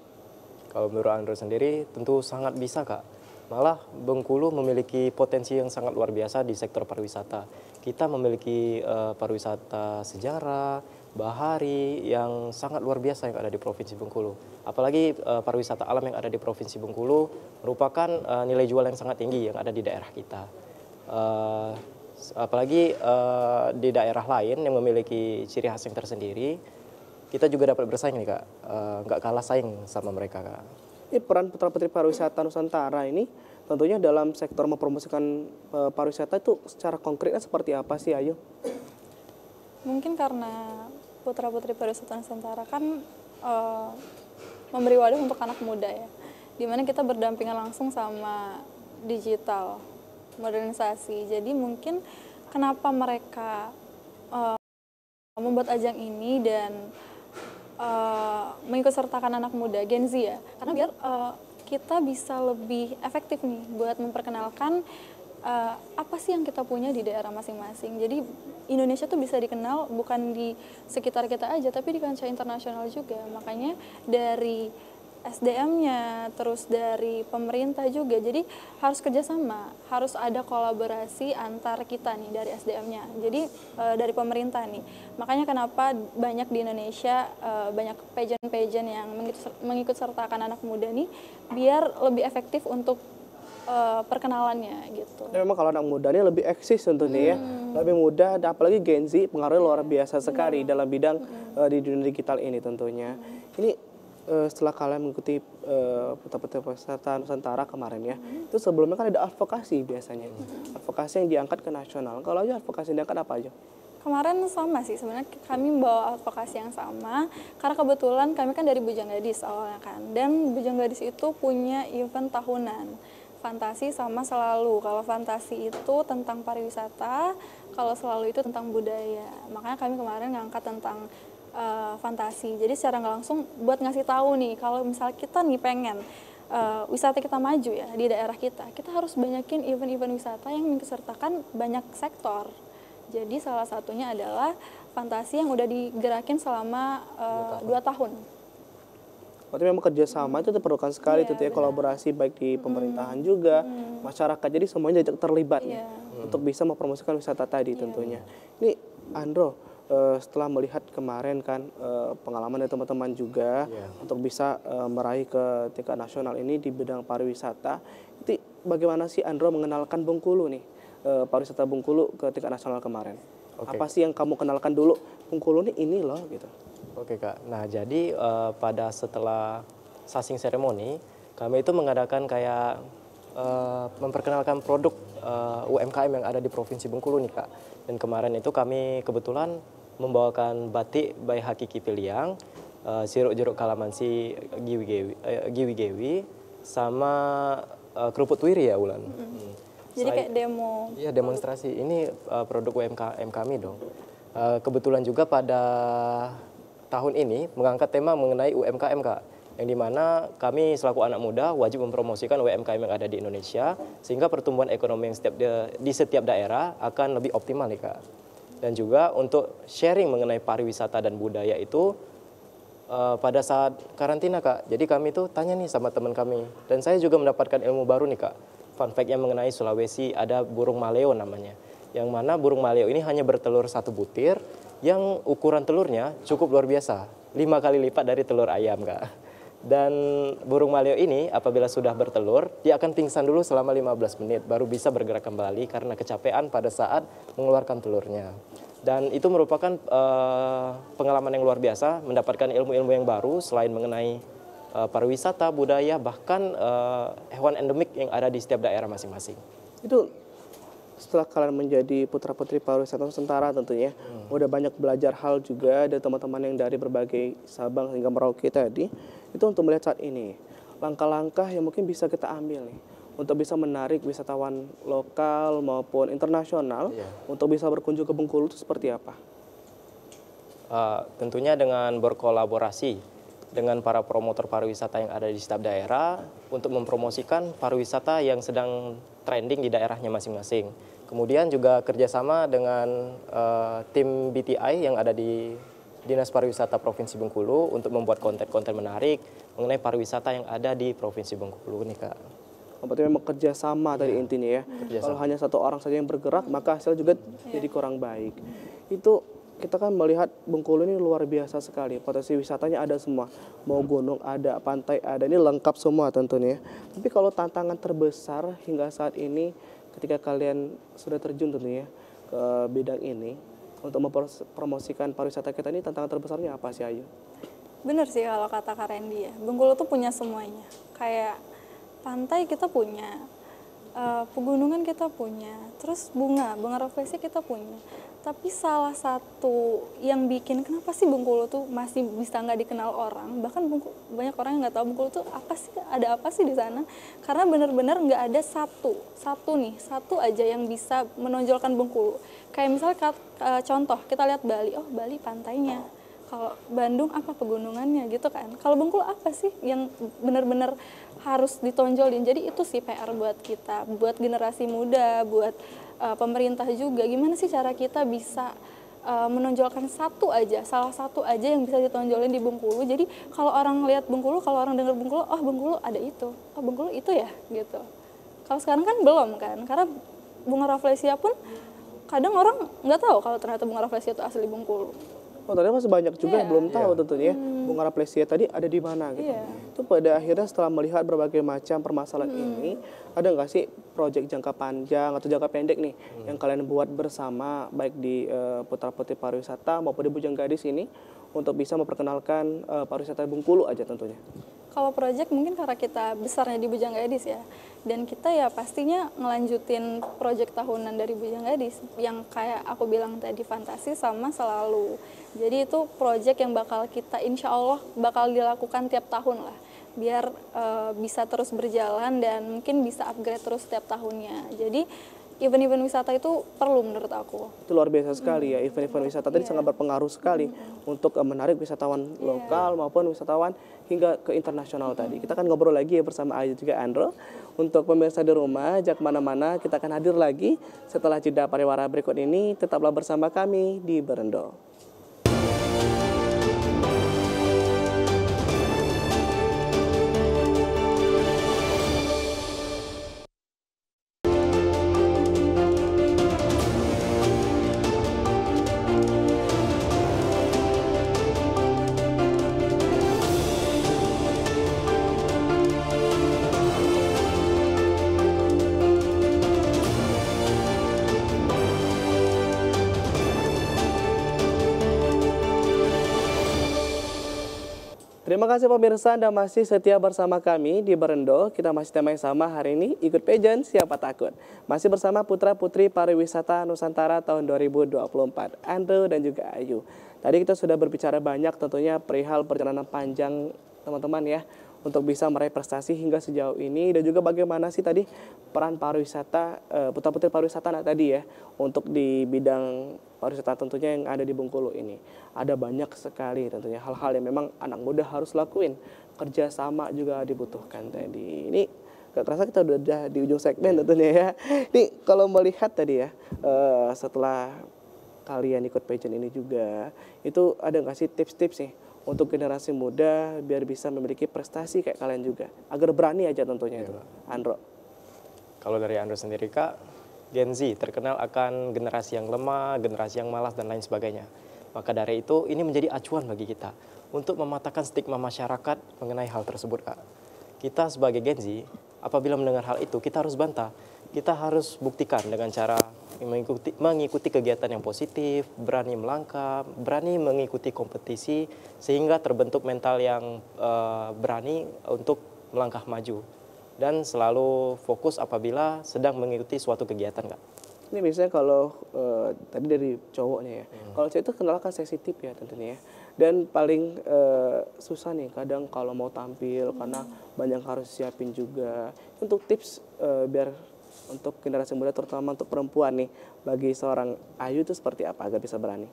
[SPEAKER 3] Kalau menurut Andro sendiri tentu sangat bisa Kak. Malah Bengkulu memiliki potensi yang sangat luar biasa di sektor pariwisata. Kita memiliki pariwisata sejarah, bahari yang sangat luar biasa yang ada di Provinsi Bengkulu. Apalagi pariwisata alam yang ada di Provinsi Bengkulu merupakan nilai jual yang sangat tinggi yang ada di daerah kita. Apalagi di daerah lain yang memiliki ciri khas yang tersendiri, kita juga dapat bersaing nih Kak, nggak kalah saing sama mereka Kak.
[SPEAKER 2] Ini peran putra-putri pariwisata Nusantara ini tentunya dalam sektor mempromosikan pariwisata itu secara konkretnya seperti apa sih Ayu?
[SPEAKER 4] Mungkin karena putra-putri pariwisata Nusantara kan memberi wadah untuk anak muda ya, dimana kita berdampingan langsung sama digital, modernisasi. Jadi mungkin kenapa mereka membuat ajang ini dan mengikutsertakan anak muda Gen Z ya, karena biar kita bisa lebih efektif nih buat memperkenalkan apa sih yang kita punya di daerah masing-masing. Jadi Indonesia tuh bisa dikenal bukan di sekitar kita aja, tapi di kancah internasional juga. Makanya dari SDM-nya, terus dari pemerintah juga. Jadi harus kerjasama, harus ada kolaborasi antar kita nih dari SDM-nya. Jadi dari pemerintah nih. Makanya kenapa banyak di Indonesia banyak pageant-pageant yang mengikutsertakan anak muda nih, biar lebih efektif untuk perkenalannya gitu.
[SPEAKER 2] Dan memang kalau anak muda ini lebih eksis tentunya ya, lebih mudah, dan apalagi Gen Z pengaruhnya luar biasa sekali dalam bidang di dunia digital ini tentunya. Ini setelah kalian mengikuti putra-putri pariwisata Nusantara kemarin ya, itu sebelumnya kan ada advokasi biasanya, advokasi yang diangkat ke nasional. Kalau aja advokasi yang diangkat apa aja?
[SPEAKER 4] Kemarin sama sih, sebenarnya kami bawa advokasi yang sama, karena kebetulan kami kan dari Bujang Gadis awalnya kan, dan Bujang Gadis itu punya event tahunan, Fantasi sama Selalu. Kalau Fantasi itu tentang pariwisata, kalau Selalu itu tentang budaya. Makanya kami kemarin ngangkat tentang fantasi. Jadi secara nggak langsung buat ngasih tahu nih, kalau misalnya kita nih pengen wisata kita maju ya di daerah kita harus banyakin event-event wisata yang mengikutsertakan banyak sektor. Jadi salah satunya adalah fantasi yang udah digerakin selama 2 tahun.
[SPEAKER 2] Berarti memang kerjasama itu diperlukan sekali, itu ya, kolaborasi baik di pemerintahan juga, masyarakat. Jadi semuanya terlibat nih, untuk bisa mempromosikan wisata tadi tentunya. Ini Andro, setelah melihat kemarin kan pengalaman dari teman-teman juga untuk bisa meraih ke tingkat nasional ini di bidang pariwisata, itu bagaimana sih Andro mengenalkan Bengkulu nih, pariwisata Bengkulu ke tingkat nasional kemarin? Apa sih yang kamu kenalkan dulu, Bengkulu ini loh gitu?
[SPEAKER 3] Oke Kak, nah jadi pada setelah sasing seremoni, kami itu mengadakan kayak memperkenalkan produk UMKM yang ada di Provinsi Bengkulu nih Kak. Dan kemarin itu kami kebetulan membawakan batik by Hakiki Piliang, sirup jeruk kalamansi giwi-gewi, sama kerupuk tuiri ya Ulan.
[SPEAKER 4] Jadi kayak demo.
[SPEAKER 3] Iya, demonstrasi. Ini produk UMKM kami dong. Kebetulan juga pada tahun ini mengangkat tema mengenai UMKM Kak, yang dimana kami selaku anak muda wajib mempromosikan UMKM yang ada di Indonesia, sehingga pertumbuhan ekonomi yang di setiap daerah akan lebih optimal nih Kak. Dan juga untuk sharing mengenai pariwisata dan budaya itu pada saat karantina Kak, jadi kami tuh tanya nih sama teman kami, dan saya juga mendapatkan ilmu baru nih Kak. Fun fact yang mengenai Sulawesi, ada burung maleo namanya, yang mana burung maleo ini hanya bertelur 1 butir, yang ukuran telurnya cukup luar biasa, 5 kali lipat dari telur ayam, Kak. Dan burung maleo ini apabila sudah bertelur, dia akan pingsan dulu selama 15 menit, baru bisa bergerak kembali karena kecapean pada saat mengeluarkan telurnya. Dan itu merupakan pengalaman yang luar biasa, mendapatkan ilmu-ilmu yang baru selain mengenai pariwisata, budaya, bahkan hewan endemik yang ada di setiap daerah masing-masing.
[SPEAKER 2] Itu setelah kalian menjadi putra-putri pariwisata Nusantara tentunya, udah banyak belajar hal juga dari teman-teman yang dari berbagai Sabang hingga Merauke tadi. Itu untuk melihat saat ini, langkah-langkah yang mungkin bisa kita ambil nih, untuk bisa menarik wisatawan lokal maupun internasional untuk bisa berkunjung ke Bengkulu itu seperti apa?
[SPEAKER 3] Tentunya dengan berkolaborasi dengan para promotor pariwisata yang ada di setiap daerah untuk mempromosikan pariwisata yang sedang trending di daerahnya masing-masing. Kemudian juga kerjasama dengan tim BTI yang ada di Dinas Pariwisata Provinsi Bengkulu untuk membuat konten-konten menarik mengenai pariwisata yang ada di Provinsi Bengkulu nih, Kak.
[SPEAKER 2] Berarti memang kerjasama tadi intinya ya. Kalau hanya satu orang saja yang bergerak, maka hasil juga jadi kurang baik. Itu kita kan melihat Bengkulu ini luar biasa sekali. Potensi wisatanya ada semua. Mau gunung ada, pantai ada, ini lengkap semua tentunya. Tapi kalau tantangan terbesar hingga saat ini ketika kalian sudah terjun tentunya ke bidang ini untuk mempromosikan pariwisata kita ini, tantangan terbesarnya apa sih, Ayu?
[SPEAKER 4] Bener sih kalau kata Kak Randy ya. Bengkulu tuh punya semuanya. Kayak pantai kita punya, pegunungan kita punya, terus bunga refleksi kita punya. Tapi salah satu yang bikin kenapa sih Bengkulu tuh masih bisa nggak dikenal orang, bahkan banyak orang yang nggak tahu Bengkulu tuh apa sih, ada apa sih di sana, karena benar-benar nggak ada satu aja yang bisa menonjolkan Bengkulu. Kayak misalnya contoh kita lihat Bali, oh Bali pantainya, kalau Bandung apa pegunungannya gitu kan. Kalau Bengkulu apa sih yang benar-benar harus ditonjolin. Jadi itu sih PR buat kita, buat generasi muda, buat pemerintah juga. Gimana sih cara kita bisa menonjolkan salah satu aja yang bisa ditonjolin di Bengkulu. Jadi kalau orang lihat Bengkulu, kalau orang dengar Bengkulu, oh Bengkulu ada itu, oh Bengkulu itu ya gitu. Kalau sekarang kan belum kan, karena bunga rafflesia pun kadang orang nggak tahu kalau ternyata bunga rafflesia itu asli Bengkulu.
[SPEAKER 2] Oh, ternyata masih banyak juga yang belum tahu tentunya bunga rafflesia tadi ada di mana gitu. Itu pada akhirnya setelah melihat berbagai macam permasalahan ini, ada nggak sih proyek jangka panjang atau jangka pendek nih yang kalian buat bersama baik di putra-putri pariwisata maupun di Bujang Gadis ini untuk bisa memperkenalkan pariwisata Bengkulu aja tentunya?
[SPEAKER 4] Kalau proyek mungkin karena kita besarnya di Bujang Gadis ya, dan kita ya pastinya ngelanjutin proyek tahunan dari Bujang Gadis yang kayak aku bilang tadi, fantasi sama selalu. Jadi itu proyek yang bakal kita insya Allah bakal dilakukan tiap tahun lah, biar bisa terus berjalan dan mungkin bisa upgrade terus setiap tahunnya. Jadi event-event wisata itu perlu menurut aku.
[SPEAKER 2] Itu luar biasa sekali ya, event-event wisata tadi sangat berpengaruh sekali untuk menarik wisatawan lokal maupun wisatawan hingga ke internasional tadi. Kita akan ngobrol lagi ya bersama Ayu juga Andro. Untuk pemirsa di rumah, jangan kemana-mana, kita akan hadir lagi setelah jeda pariwara berikut ini. Tetaplah bersama kami di Berendo. Terima kasih pemirsa Anda masih setia bersama kami di Berendo. Kita masih tema yang sama hari ini, ikut pageant siapa takut. Masih bersama putra-putri pariwisata Nusantara tahun 2024, Andro dan juga Ayu. Tadi kita sudah berbicara banyak tentunya perihal perjalanan panjang teman-teman ya, untuk bisa meraih prestasi hingga sejauh ini, dan juga bagaimana sih tadi peran pariwisata, putra-putri pariwisata tadi ya, untuk di bidang pariwisata tentunya yang ada di Bengkulu ini. Ada banyak sekali tentunya hal-hal yang memang anak muda harus lakuin. Kerjasama juga dibutuhkan tadi. Ini gak kerasa kita udah di ujung segmen tentunya ya. Ini kalau melihat tadi ya, setelah kalian ikut pageant ini juga, itu ada nggak sih tips-tips nih untuk generasi muda biar bisa memiliki prestasi kayak kalian juga, agar berani aja tentunya itu, Andro?
[SPEAKER 3] Kalau dari Andro sendiri, Kak, Gen Z terkenal akan generasi yang lemah, generasi yang malas dan lain sebagainya. Maka dari itu ini menjadi acuan bagi kita untuk mematahkan stigma masyarakat mengenai hal tersebut, Kak. Kita sebagai Gen Z, apabila mendengar hal itu, kita harus bantah. Kita harus buktikan dengan cara mengikuti kegiatan yang positif, berani melangkah, berani mengikuti kompetisi, sehingga terbentuk mental yang berani untuk melangkah maju. Dan selalu fokus apabila sedang mengikuti suatu kegiatan, Kak.
[SPEAKER 2] Ini biasanya kalau tadi dari cowoknya ya. Kalau cewek itu kenal kan sensitif ya tentunya ya. Dan paling susah nih kadang kalau mau tampil karena banyak harus siapin juga. Untuk tips biar untuk generasi muda terutama untuk perempuan nih bagi seorang Ayu itu seperti apa agar bisa berani?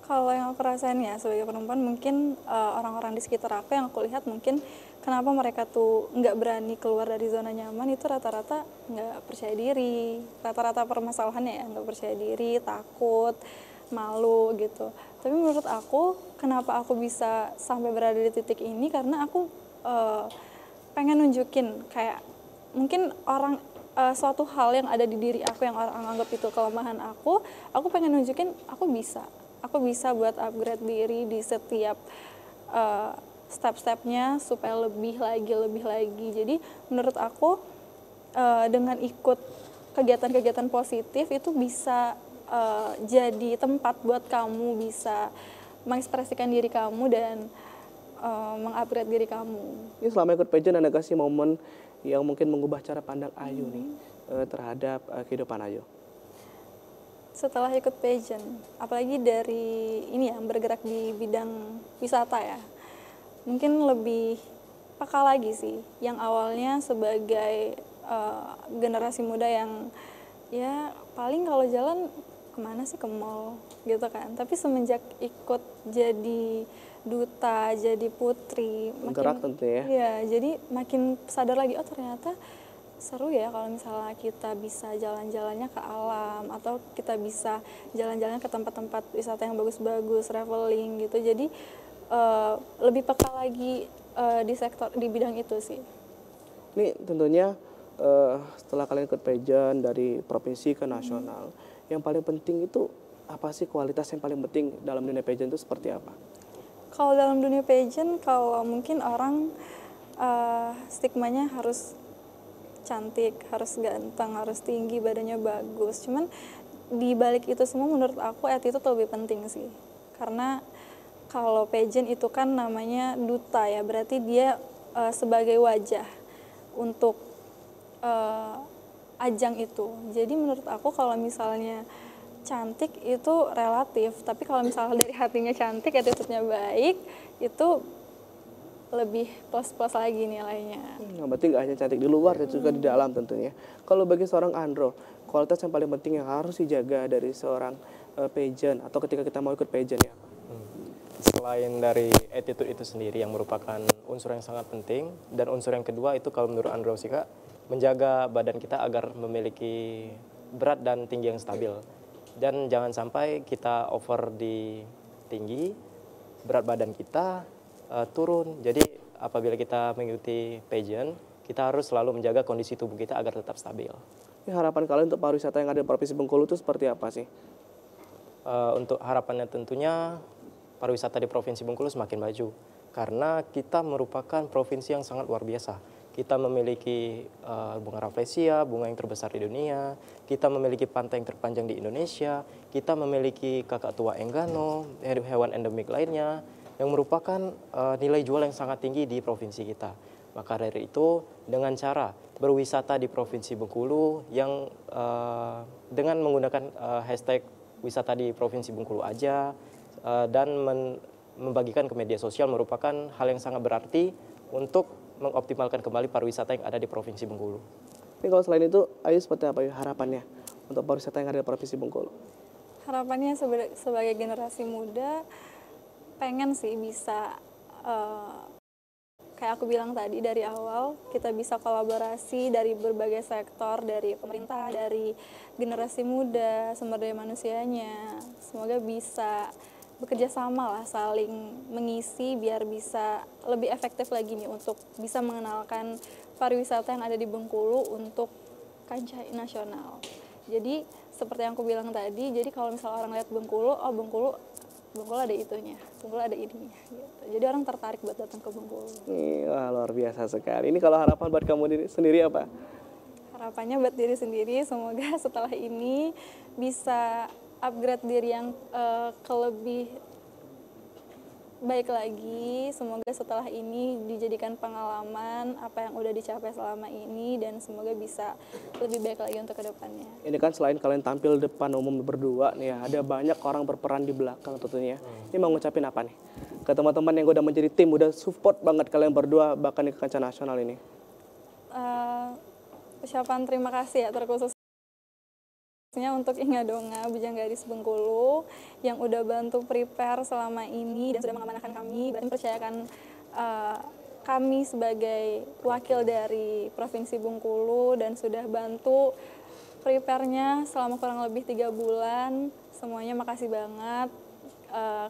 [SPEAKER 4] Kalau yang aku rasain ya sebagai perempuan mungkin orang-orang di sekitar aku yang aku lihat mungkin kenapa mereka tuh nggak berani keluar dari zona nyaman itu rata-rata nggak percaya diri, rata-rata permasalahannya ya nggak percaya diri, takut, malu gitu. Tapi menurut aku kenapa aku bisa sampai berada di titik ini karena aku pengen nunjukin kayak mungkin orang suatu hal yang ada di diri aku yang orang anggap itu kelemahan aku pengen nunjukin aku bisa buat upgrade diri di setiap step-stepnya supaya lebih lagi. Jadi menurut aku dengan ikut kegiatan-kegiatan positif itu bisa jadi tempat buat kamu bisa mengekspresikan diri kamu dan mengupgrade diri kamu.
[SPEAKER 2] Ini selama ikut pageant ada kasih momen yang mungkin mengubah cara pandang Ayu nih terhadap kehidupan Ayu?
[SPEAKER 4] Setelah ikut pageant, apalagi dari ini ya bergerak di bidang wisata ya, mungkin lebih peka lagi sih. Yang awalnya sebagai generasi muda yang ya paling kalau jalan kemana sih, ke mall gitu kan. Tapi semenjak ikut jadi duta, jadi putri,
[SPEAKER 2] Gerak tentu ya.
[SPEAKER 4] Iya, jadi makin sadar lagi, oh ternyata seru ya kalau misalnya kita bisa jalan-jalannya ke alam atau kita bisa jalan-jalan ke tempat-tempat wisata yang bagus-bagus, traveling gitu. Jadi lebih peka lagi di bidang itu sih.
[SPEAKER 2] Ini tentunya setelah kalian ikut pageant dari provinsi ke nasional, yang paling penting itu apa sih, kualitas yang paling penting dalam dunia pageant itu seperti apa?
[SPEAKER 4] Kalau dalam dunia pageant, kalau mungkin orang stigmanya harus cantik, harus ganteng, harus tinggi, badannya bagus. Cuman di balik itu semua menurut aku attitude lebih penting sih. Karena kalau pageant itu kan namanya duta ya, berarti dia sebagai wajah untuk ajang itu. Jadi menurut aku kalau misalnya cantik itu relatif, tapi kalau misalnya dari hatinya cantik, attitude-nya baik, itu lebih plus-plus lagi nilainya.
[SPEAKER 2] Yang penting gak hanya cantik di luar, dan juga di dalam tentunya. Kalau bagi seorang Andro, kualitas yang paling penting yang harus dijaga dari seorang pageant atau ketika kita mau ikut pageant ya?
[SPEAKER 3] Selain dari attitude itu sendiri yang merupakan unsur yang sangat penting, dan unsur yang kedua itu kalau menurut Andro sih Kak, menjaga badan kita agar memiliki berat dan tinggi yang stabil. Dan jangan sampai kita over di tinggi, berat badan kita turun. Jadi apabila kita mengikuti pageant, kita harus selalu menjaga kondisi tubuh kita agar tetap stabil.
[SPEAKER 2] Ini harapan kalian untuk pariwisata yang ada di Provinsi Bengkulu itu seperti apa sih?
[SPEAKER 3] Untuk harapannya tentunya pariwisata di Provinsi Bengkulu semakin maju. Karena kita merupakan provinsi yang sangat luar biasa. Kita memiliki bunga rafflesia, bunga yang terbesar di dunia. Kita memiliki pantai yang terpanjang di Indonesia. Kita memiliki kakak tua Enggano, hewan endemik lainnya, yang merupakan nilai jual yang sangat tinggi di provinsi kita. Maka dari itu, dengan cara berwisata di Provinsi Bengkulu yang dengan menggunakan hashtag wisata di Provinsi Bengkulu aja dan membagikan ke media sosial merupakan hal yang sangat berarti untuk mengoptimalkan kembali pariwisata yang ada di Provinsi Bengkulu.
[SPEAKER 2] Ini kalau selain itu, Ayu seperti apa harapannya untuk pariwisata yang ada di Provinsi Bengkulu?
[SPEAKER 4] Harapannya sebagai generasi muda, pengen sih bisa kayak aku bilang tadi dari awal, kita bisa kolaborasi dari berbagai sektor, dari pemerintah, dari generasi muda, sumber daya manusianya. Semoga bisa bekerja sama lah, saling mengisi biar bisa lebih efektif lagi nih untuk bisa mengenalkan pariwisata yang ada di Bengkulu untuk kancah nasional. Jadi seperti yang aku bilang tadi, jadi kalau misalnya orang lihat Bengkulu, oh Bengkulu Bengkulu ada itunya, Bengkulu ada ininya gitu. Jadi orang tertarik buat datang ke Bengkulu.
[SPEAKER 2] Wah, luar biasa sekali. Ini kalau harapan buat kamu sendiri apa?
[SPEAKER 4] Harapannya buat diri sendiri, semoga setelah ini bisa upgrade diri yang ke lebih baik lagi. Semoga setelah ini dijadikan pengalaman apa yang udah dicapai selama ini, dan semoga bisa lebih baik lagi untuk kedepannya.
[SPEAKER 2] Ini kan selain kalian tampil depan umum berdua nih ya, ada banyak orang berperan di belakang tentunya. Ini mau ngucapin apa nih ke teman-teman yang udah menjadi tim, udah support banget kalian berdua bahkan di kancah nasional ini?
[SPEAKER 4] Ucapan terima kasih ya terkhususnya untuk Inga Donga Bujang Gadis Bengkulu yang udah bantu prepare selama ini dan sudah mengamanahkan kami dan percayakan kami sebagai wakil dari Provinsi Bengkulu dan sudah bantu prepare-nya selama kurang lebih 3 bulan. Semuanya makasih banget,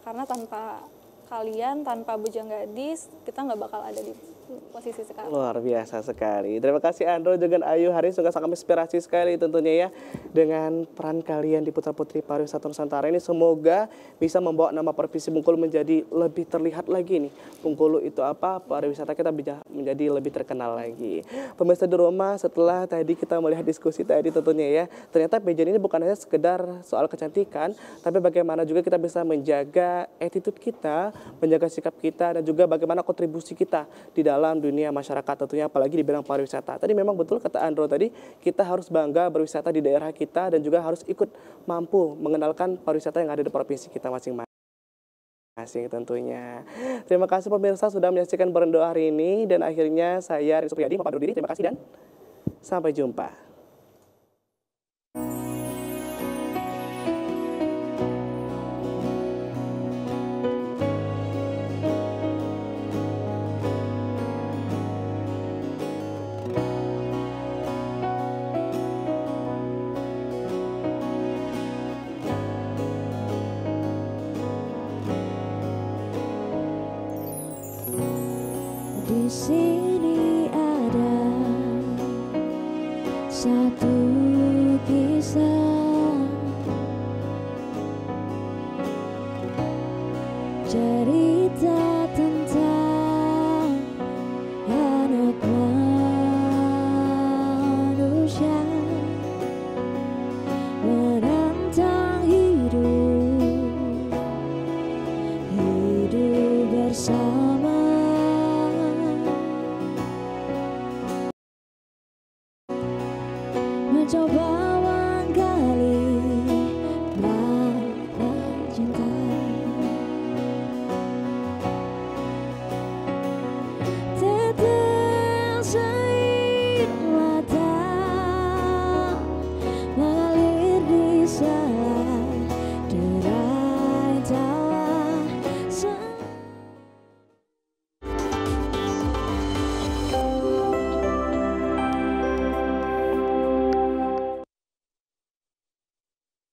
[SPEAKER 4] karena tanpa kalian, tanpa Bujang Gadis, kita nggak bakal ada di posisi sekarang.
[SPEAKER 2] Luar biasa sekali. Terima kasih Andro dengan Ayu, hari ini juga sangat inspirasi sekali tentunya ya dengan peran kalian di Putra Putri Pariwisata Nusantara ini. Semoga bisa membawa nama Provinsi Bengkulu menjadi lebih terlihat lagi nih. Bengkulu itu apa, pariwisata kita bisa menjadi lebih terkenal lagi. Pemirsa di rumah, setelah tadi kita melihat diskusi tadi tentunya ya, ternyata pageant ini bukan hanya sekedar soal kecantikan, tapi bagaimana juga kita bisa menjaga attitude kita, menjaga sikap kita, dan juga bagaimana kontribusi kita di dalam dunia masyarakat tentunya, apalagi di bidang pariwisata. Tadi memang betul kata Andro tadi, kita harus bangga berwisata di daerah kita dan juga harus ikut mampu mengenalkan pariwisata yang ada di provinsi kita masing-masing tentunya. Terima kasih pemirsa sudah menyaksikan Berendo hari ini, dan akhirnya saya Rizky Supriyadi pamit undur diri. Terima kasih dan sampai jumpa.
[SPEAKER 1] Di sini ada satu kisah, cerita tentang anak manusia menantang hidup bersama. Mencoba